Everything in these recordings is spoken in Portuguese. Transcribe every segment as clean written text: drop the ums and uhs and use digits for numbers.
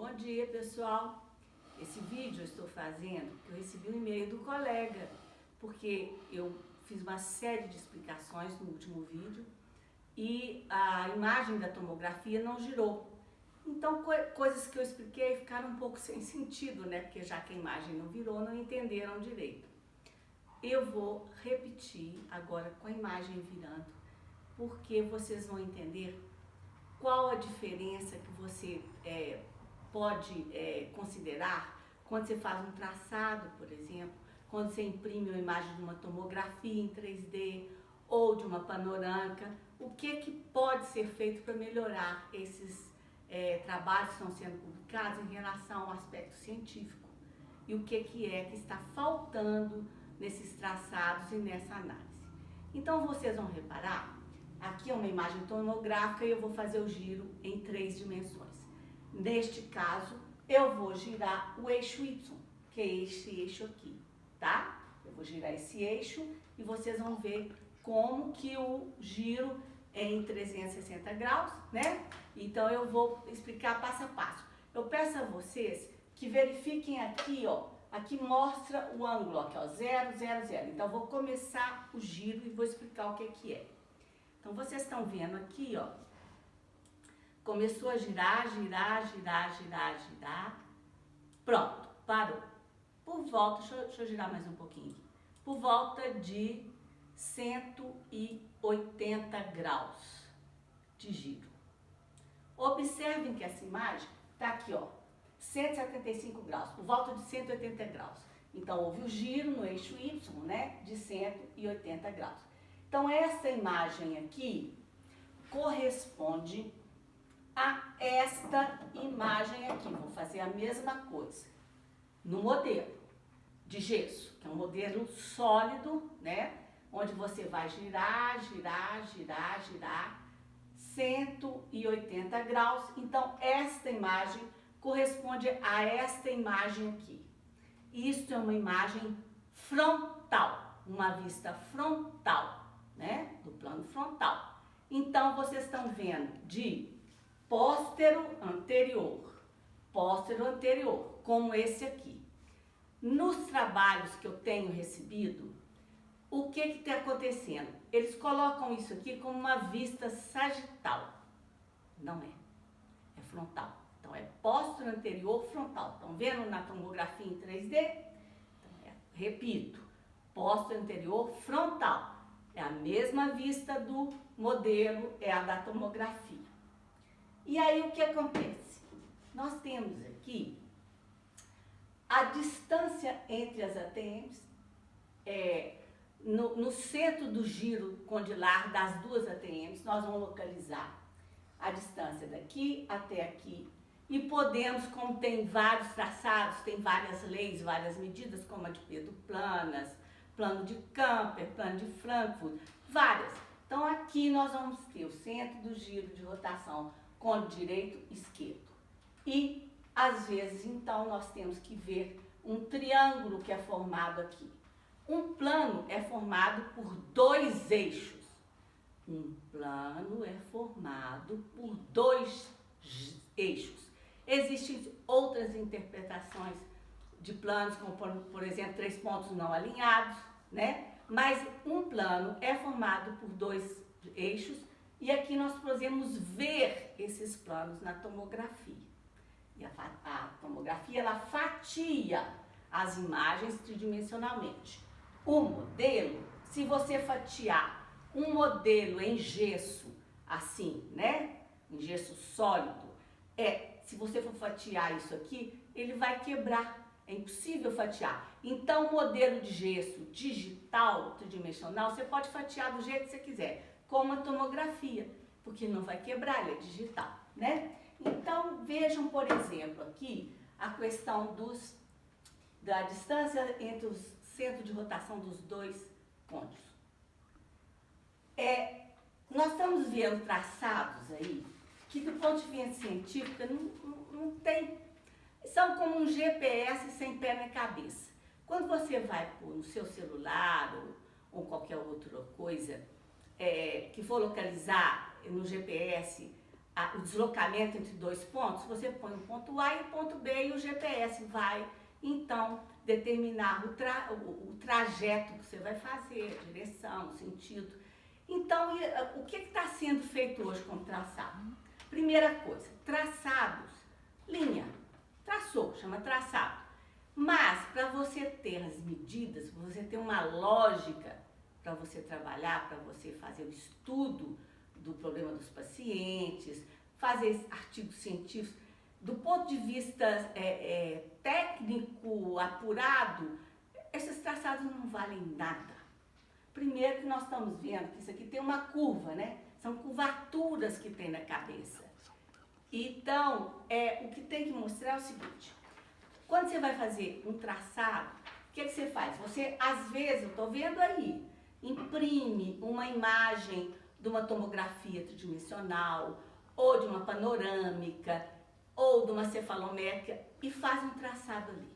Bom dia, pessoal. Esse vídeo eu estou fazendo porque eu recebi um e-mail do colega, porque eu fiz uma série de explicações no último vídeo e a imagem da tomografia não girou. Então, coisas que eu expliquei ficaram um pouco sem sentido, né? Porque já que a imagem não virou, não entenderam direito. Eu vou repetir agora com a imagem virando, porque vocês vão entender qual a diferença que você pode considerar quando você faz um traçado, por exemplo, quando você imprime uma imagem de uma tomografia em 3D ou de uma panorâmica, o que pode ser feito para melhorar esses trabalhos que estão sendo publicados em relação ao aspecto científico e o que está faltando nesses traçados e nessa análise. Então vocês vão reparar, aqui é uma imagem tomográfica e eu vou fazer o giro em 3 dimensões. Neste caso, eu vou girar o eixo Y, que é esse eixo aqui, tá? Eu vou girar esse eixo e vocês vão ver como que o giro é em 360 graus, né? Então eu vou explicar passo a passo. Eu peço a vocês que verifiquem aqui, ó, aqui mostra o ângulo, aqui, ó, 0, 0, 0. Então eu vou começar o giro e vou explicar o que é. Então vocês estão vendo aqui, ó, começou a girar, girar, girar, girar, girar. Pronto, parou. Por volta, deixa eu girar mais um pouquinho aqui. Por volta de 180 graus de giro. Observem que essa imagem está aqui, ó, 175 graus, por volta de 180 graus. Então houve o giro no eixo Y, né, de 180 graus. Então essa imagem aqui corresponde a esta imagem aqui. Vou fazer a mesma coisa no modelo de gesso, que é um modelo sólido, né? Onde você vai girar, girar, girar, girar 180 graus. Então esta imagem corresponde a esta imagem aqui. Isto é uma imagem frontal, uma vista frontal, né? Do plano frontal. Então vocês estão vendo de póstero anterior, como esse aqui. Nos trabalhos que eu tenho recebido, o que está acontecendo? Eles colocam isso aqui como uma vista sagital. Não é, é frontal. Então é póstero anterior frontal. Estão vendo na tomografia em 3D? Então, repito, póstero anterior frontal. É a mesma vista do modelo, é a da tomografia. E aí o que acontece? Nós temos aqui a distância entre as ATMs, no centro do giro condilar das duas ATMs, nós vamos localizar a distância daqui até aqui e podemos, como tem vários traçados, tem várias leis, várias medidas, como a de Pedro Planas, plano de Camper, plano de Frankfurt, várias. Então aqui nós vamos ter o centro do giro de rotação côndilo direito e esquerdo. E às vezes então nós temos que ver um triângulo que é formado aqui. Um plano é formado por 2 eixos. Um plano é formado por 2 eixos. Existem outras interpretações de planos, como por exemplo 3 pontos não alinhados, né? Mas um plano é formado por 2 eixos e aqui nós podemos ver esses planos na tomografia. E a tomografia, ela fatia as imagens tridimensionalmente. O modelo, se você fatiar um modelo em gesso, assim, né? Em gesso sólido, se você for fatiar isso aqui, ele vai quebrar. É impossível fatiar. Então, o modelo de gesso digital, tridimensional, você pode fatiar do jeito que você quiser, como a tomografia, porque não vai quebrar, ele é digital, né? Então, vejam, por exemplo, aqui a questão da distância entre os centros de rotação dos 2 côndilos. Nós estamos vendo traçados aí que, do ponto de vista científico, não tem. São como um GPS sem pé nem cabeça. Quando você vai pôr no seu celular ou qualquer outra coisa que for localizar no GPS o deslocamento entre dois pontos, você põe o ponto A e o ponto B e o GPS vai, então, determinar o trajeto que você vai fazer, a direção, o sentido. Então, o que está sendo feito hoje com o traçado? Primeira coisa, traçados, linha, traçou, chama traçado. Mas, para você ter as medidas, para você ter uma lógica para você trabalhar, para você fazer o estudo do problema dos pacientes, fazer artigos científicos, do ponto de vista técnico, apurado, esses traçados não valem nada. Primeiro que nós estamos vendo que isso aqui tem uma curva, né? São curvaturas que tem na cabeça. Então, o que tem que mostrar é o seguinte, quando você vai fazer um traçado, o que você faz? Você, às vezes, eu estou vendo aí, imprime uma imagem de uma tomografia tridimensional, ou de uma panorâmica, ou de uma cefalométrica, e faz um traçado ali.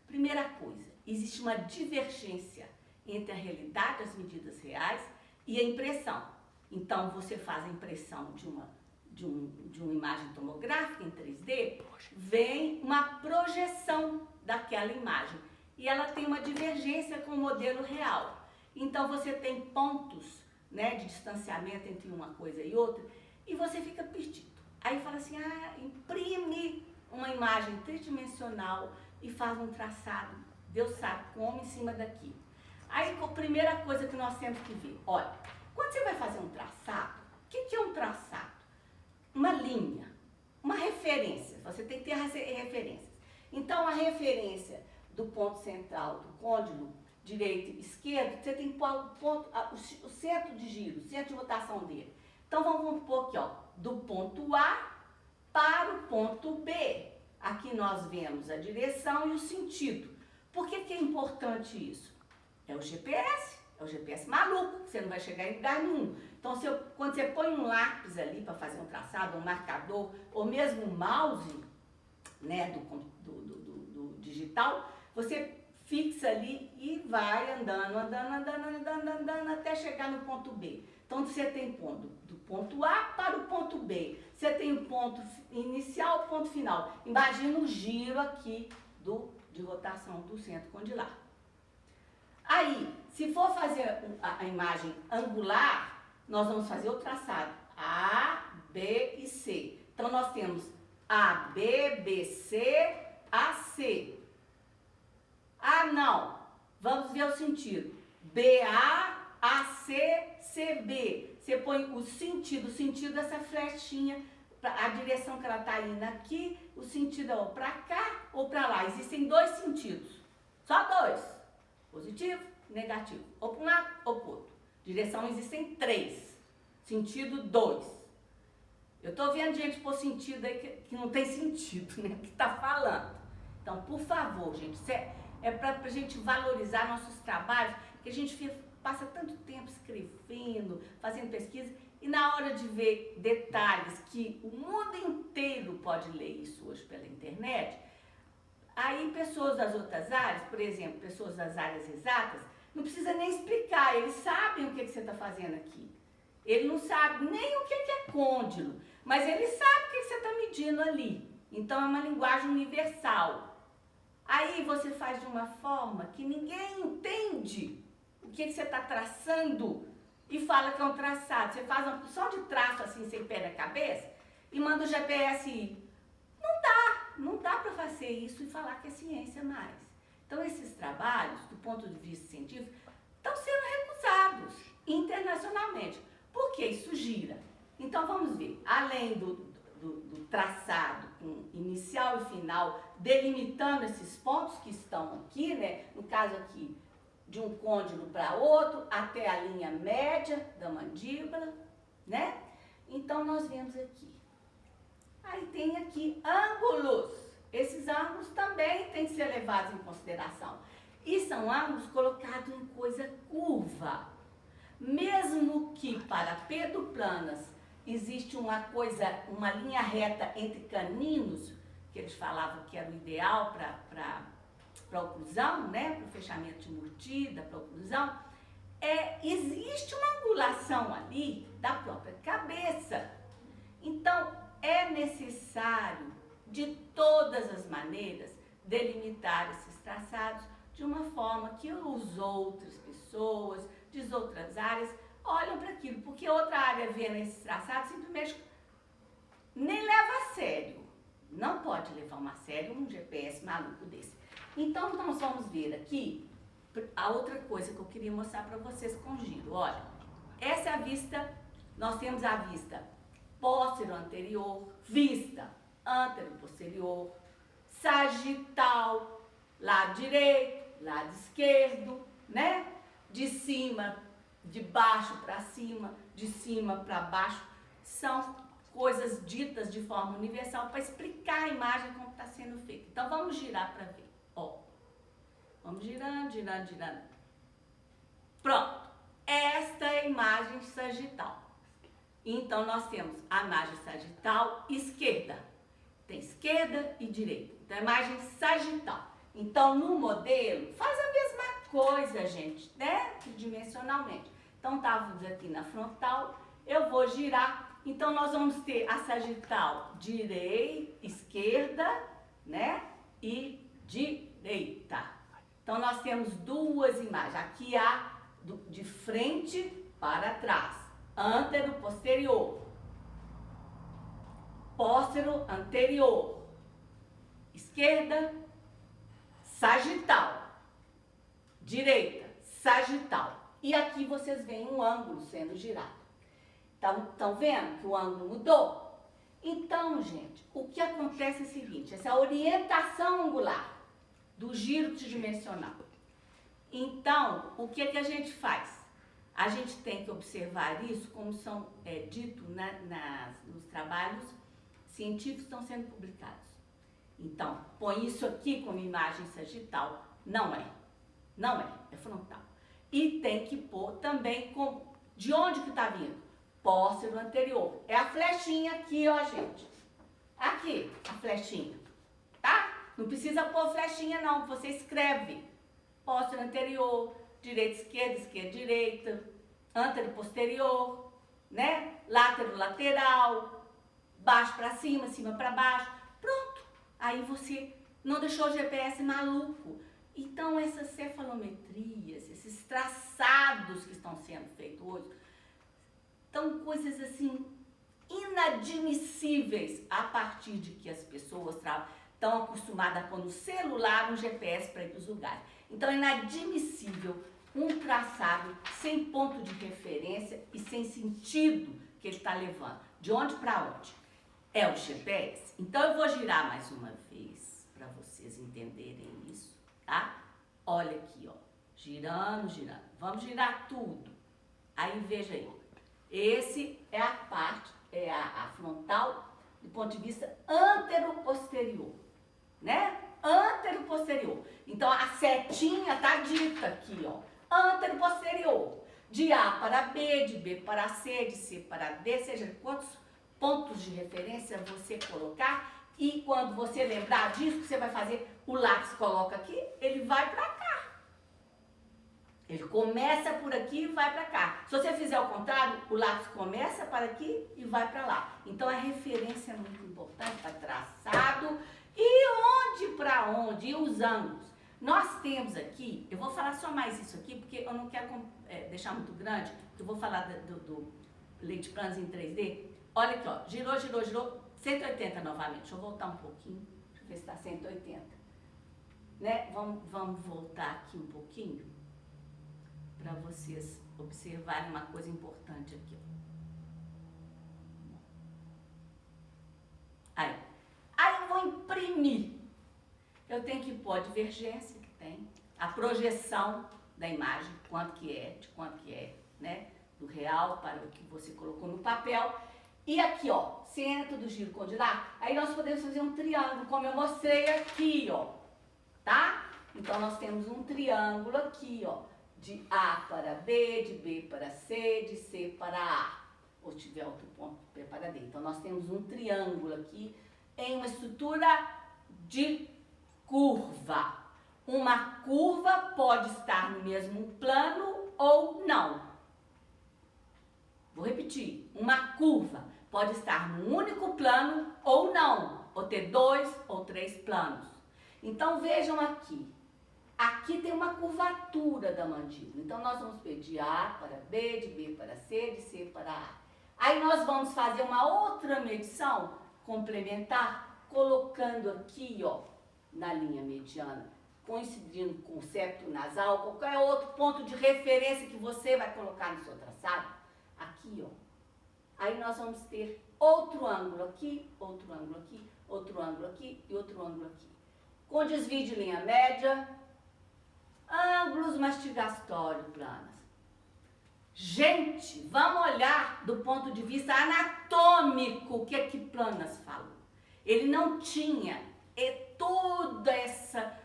Primeira coisa, existe uma divergência entre a realidade, as medidas reais, e a impressão. Então, você faz a impressão de uma imagem tomográfica em 3D, vem uma projeção daquela imagem. E ela tem uma divergência com o modelo real. Então, você tem pontos, né, de distanciamento entre uma coisa e outra, e você fica perdido. Aí fala assim, imprime uma imagem tridimensional e faz um traçado, Deus sabe como, em cima daqui. Aí, a primeira coisa que nós temos que ver, olha, quando você vai fazer um traçado, o que é um traçado? Uma linha, uma referência, você tem que ter referências. Então, a referência do ponto central do côndilo, direito e esquerdo, você tem que pôr o centro de giro, o centro de rotação dele. Então, vamos pôr aqui, ó, do ponto A para o ponto B. Aqui nós vemos a direção e o sentido. Por que é importante isso? É o GPS maluco, você não vai chegar em lugar nenhum. Então, quando você põe um lápis ali para fazer um traçado, um marcador, ou mesmo um mouse, né, do digital, você fixa ali e vai andando até chegar no ponto B. Então, você tem ponto do ponto A para o ponto B. Você tem o ponto inicial, o ponto final. Imagina o giro aqui de rotação do centro condilar. Aí, se for fazer a imagem angular, nós vamos fazer o traçado A, B e C. Então, nós temos A, B, B, C, A, C. Não. Vamos ver o sentido. B, A, A, C, C, B. Você põe o sentido dessa flechinha, a direção que ela está indo aqui, o sentido é ou para cá ou para lá. Existem dois sentidos. Só dois. Positivo, negativo. Ou para um lado ou para o outro. Direção existem 3. Sentido 2. Eu estou vendo gente por sentido aí que não tem sentido, né? Que está falando. Então, por favor, gente, é para a gente valorizar nossos trabalhos, que a gente passa tanto tempo escrevendo, fazendo pesquisa, e na hora de ver detalhes que o mundo inteiro pode ler isso hoje pela internet, aí pessoas das outras áreas, por exemplo, pessoas das áreas exatas, não precisa nem explicar, eles sabem o que você está fazendo aqui. Ele não sabe nem o que é côndilo, mas ele sabe o que você está medindo ali. Então, é uma linguagem universal. Aí você faz de uma forma que ninguém entende o que você está traçando e fala que é um traçado. Você faz uma porção de traço assim, sem pé na cabeça, e manda o GPS ir. Não dá para fazer isso e falar que é ciência mais. Então, esses trabalhos, do ponto de vista científico, estão sendo recusados internacionalmente. Por que isso gira? Então, vamos ver. Além do traçado com inicial e final, delimitando esses pontos que estão aqui, né? No caso aqui, de um côndilo para outro, até a linha média da mandíbula, né? Então, nós vemos aqui. Aí tem aqui ângulos. Esses ângulos também têm que ser levados em consideração. E são ângulos colocados em coisa curva. Mesmo que para pedoplanas existe uma linha reta entre caninos, que eles falavam que era o ideal para oclusão, né? Para o fechamento de mordida, para oclusão, existe uma angulação ali da própria cabeça. Então, é necessário, de todas as maneiras, delimitar esses traçados de uma forma que as outras pessoas, de outras áreas, olham para aquilo. Porque outra área vendo esses traçados simplesmente nem leva a sério. Não pode levar a sério um GPS maluco desse. Então, nós vamos ver aqui a outra coisa que eu queria mostrar para vocês com giro. Olha, essa é a vista, nós temos a vista póstero-anterior, vista antero-posterior, sagital, lado direito, lado esquerdo, né? De cima, de baixo para cima, de cima para baixo, são coisas ditas de forma universal para explicar a imagem como está sendo feita. Então, vamos girar para ver. Ó, vamos girando, girando, girando. Pronto. Esta é a imagem sagital. Então, nós temos a imagem sagital esquerda. Tem esquerda e direita. Então, a imagem sagital. Então, no modelo, faz a mesma coisa, gente, né? Tridimensionalmente. Então, estávamos aqui na frontal. Eu vou girar. Então, nós vamos ter a sagital direita, esquerda, né? E direita. Então, nós temos duas imagens. Aqui há de frente para trás. Antero, posterior. Póstero, anterior. Esquerda, sagital. Direita, sagital. E aqui vocês veem um ângulo sendo girado. Estão vendo que o ângulo mudou? Então, gente, o que acontece é o seguinte, essa orientação angular do giro tridimensional. Então, o que a gente faz? A gente tem que observar isso como são dito nos trabalhos científicos que estão sendo publicados. Então, põe isso aqui como imagem sagital. Não é. Não é. É frontal. E tem que pôr também de onde que está vindo? Póstero anterior. É a flechinha aqui, ó, gente. Aqui, a flechinha. Tá? Não precisa pôr flechinha, não. Você escreve. Póstero anterior, direita, esquerda, esquerda, direita. Antero, posterior, né? Látero, lateral. Baixo para cima, cima para baixo. Pronto. Aí você não deixou o GPS maluco. Então, essas cefalometrias, esses traçados que estão sendo feitos hoje, são coisas assim inadmissíveis a partir de que as pessoas estão acostumadas a pôr no celular um GPS para ir para os lugares. Então é inadmissível um traçado sem ponto de referência e sem sentido que ele está levando. De onde para onde? É o GPS. Então eu vou girar mais uma vez para vocês entenderem isso, tá? Olha aqui, ó, girando, girando. Vamos girar tudo. Aí veja aí. Esse é a parte, é a frontal do ponto de vista antero-posterior, né? Antero-posterior. Então, a setinha tá dita aqui, ó. Antero-posterior. De A para B, de B para C, de C para D, seja quantos pontos de referência você colocar. E quando você lembrar disso, que você vai fazer, o lápis coloca aqui, ele vai para cá. Ele começa por aqui e vai para cá. Se você fizer o contrário, o lápis começa para aqui e vai para lá. Então, a referência é muito importante para traçado. E onde para onde? E os ângulos. Nós temos aqui, eu vou falar só mais isso aqui, porque eu não quero deixar muito grande, eu vou falar do Leite Planos em 3D. Olha aqui, ó, girou, girou, girou, 180 novamente. Deixa eu voltar um pouquinho, deixa eu ver se está 180. Né? Vamos voltar aqui um pouquinho, para vocês observarem uma coisa importante aqui. Aí eu vou imprimir. Eu tenho que pôr a divergência que tem, a projeção da imagem, de quanto que é, né? Do real para o que você colocou no papel. E aqui, ó, centro do giro condilar, aí nós podemos fazer um triângulo, como eu mostrei aqui, ó, tá? Então, nós temos um triângulo aqui, ó, de A para B, de B para C, de C para A, ou se tiver outro ponto, B para D. Então, nós temos um triângulo aqui em uma estrutura de curva. Uma curva pode estar no mesmo plano ou não. Vou repetir, uma curva pode estar num único plano ou não, ou ter 2 ou 3 planos. Então vejam aqui, aqui tem uma curvatura da mandíbula. Então nós vamos ver de A para B, de B para C, de C para A. Aí nós vamos fazer uma outra medição complementar, colocando aqui, ó, na linha mediana, coincidindo com o septo nasal, qualquer outro ponto de referência que você vai colocar no seu traçado, aqui, ó. Aí nós vamos ter outro ângulo aqui, outro ângulo aqui, outro ângulo aqui e outro ângulo aqui. Com desvio de linha média, ângulos mastigatórios planos. Gente, vamos olhar do ponto de vista anatômico o que é que Planas falou. Ele não tinha toda essa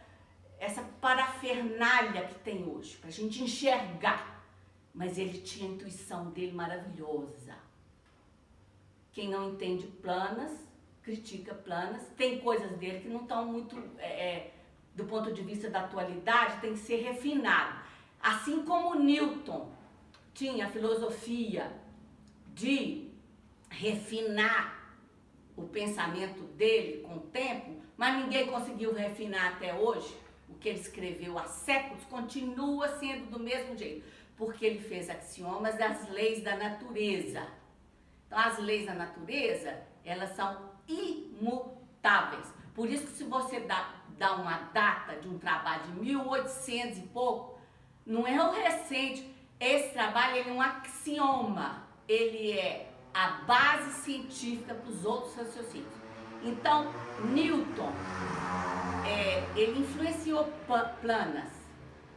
parafernália que tem hoje, para a gente enxergar. Mas ele tinha a intuição dele maravilhosa. Quem não entende Planas, critica Planas. Tem coisas dele que não estão muito, do ponto de vista da atualidade, tem que ser refinado. Assim como Newton tinha a filosofia de refinar o pensamento dele com o tempo, mas ninguém conseguiu refinar até hoje. O que ele escreveu há séculos continua sendo do mesmo jeito, porque ele fez axiomas das leis da natureza. Então, as leis da natureza, elas são imutáveis. Por isso que se você dá uma data de um trabalho de 1800 e pouco, não é o recente. Esse trabalho ele é um axioma, ele é a base científica para os outros raciocínios. Então, Newton, ele influenciou Planas,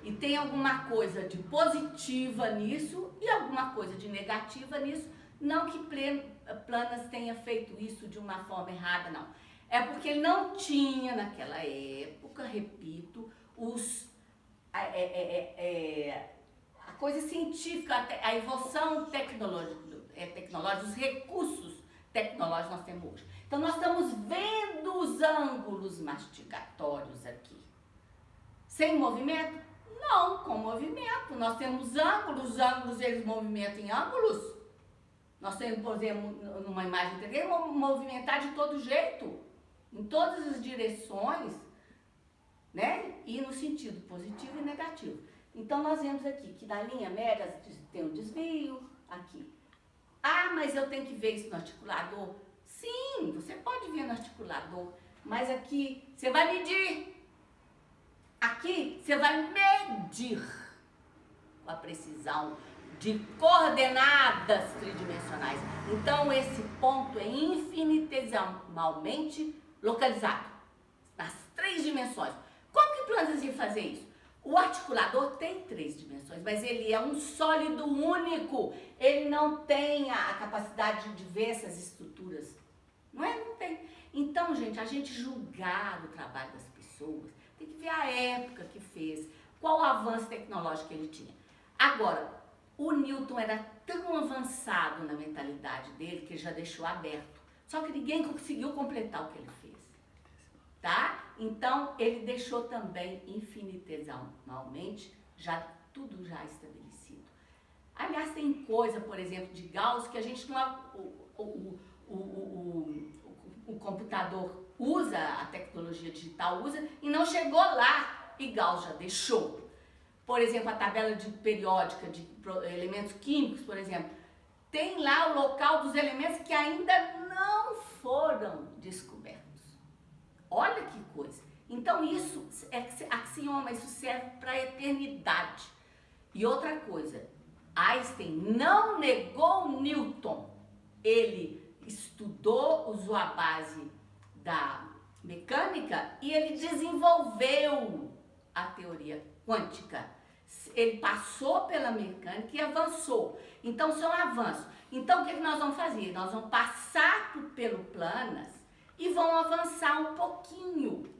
e tem alguma coisa de positiva nisso e alguma coisa de negativa nisso. Não que Planas tenha feito isso de uma forma errada, não. É porque ele não tinha naquela época, repito, a coisa científica, a evolução tecnológica, os recursos tecnológicos nós temos hoje. Então nós estamos vendo os ângulos mastigatórios aqui. Sem movimento? Não, com movimento. Nós temos ângulos, os ângulos eles movimentam em ângulos. Nós podemos, numa imagem 3D, movimentar de todo jeito, em todas as direções, né? E no sentido positivo e negativo. Então, nós vemos aqui que na linha média tem um desvio, aqui. Ah, mas eu tenho que ver isso no articulador? Sim, você pode ver no articulador, mas aqui você vai medir. Aqui você vai medir a precisão de coordenadas tridimensionais. Então, esse ponto é infinitesimalmente localizado nas 3 dimensões. Como que Planas ia fazer isso? O articulador tem 3 dimensões, mas ele é um sólido único. Ele não tem a capacidade de ver essas estruturas. Não é? Não tem. Então, gente, a gente julgar o trabalho das pessoas, tem que ver a época que fez, qual o avanço tecnológico que ele tinha. Agora, o Newton era tão avançado na mentalidade dele que ele já deixou aberto. Só que ninguém conseguiu completar o que ele fez. Tá? Então, ele deixou também infinitesimalmente tudo já estabelecido. Aliás, tem coisa, por exemplo, de Gauss que a gente não... O computador usa, a tecnologia digital usa, e não chegou lá, e Gauss já deixou. Por exemplo, a tabela periódica de elementos químicos, por exemplo, tem lá o local dos elementos que ainda não foram descobertos. Olha que coisa. Então isso é axioma, isso serve para a eternidade. E outra coisa, Einstein não negou Newton. Ele estudou, usou a base da mecânica e ele desenvolveu a teoria quântica. Ele passou pela mecânica e avançou. Então, são avanços. Então, o que nós vamos fazer? Nós vamos passar pelo Planas e vão avançar um pouquinho,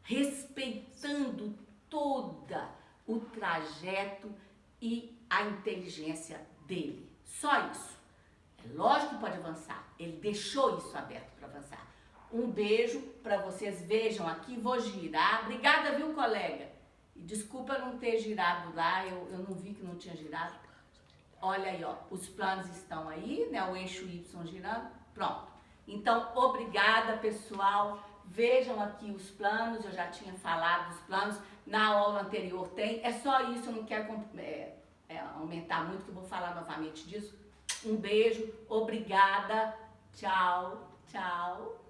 respeitando todo o trajeto e a inteligência dele. Só isso. É lógico que pode avançar. Ele deixou isso aberto para avançar. Um beijo para vocês. Vejam aqui, vou girar. Obrigada, viu, colega? E desculpa não ter girado lá, eu não vi que não tinha girado. Olha aí, ó, os planos estão aí, né? O eixo Y girando. Pronto. Então, obrigada, pessoal. Vejam aqui os planos, eu já tinha falado dos planos, na aula anterior tem. É só isso, eu não quero aumentar muito, que eu vou falar novamente disso. Um beijo, obrigada, tchau, tchau.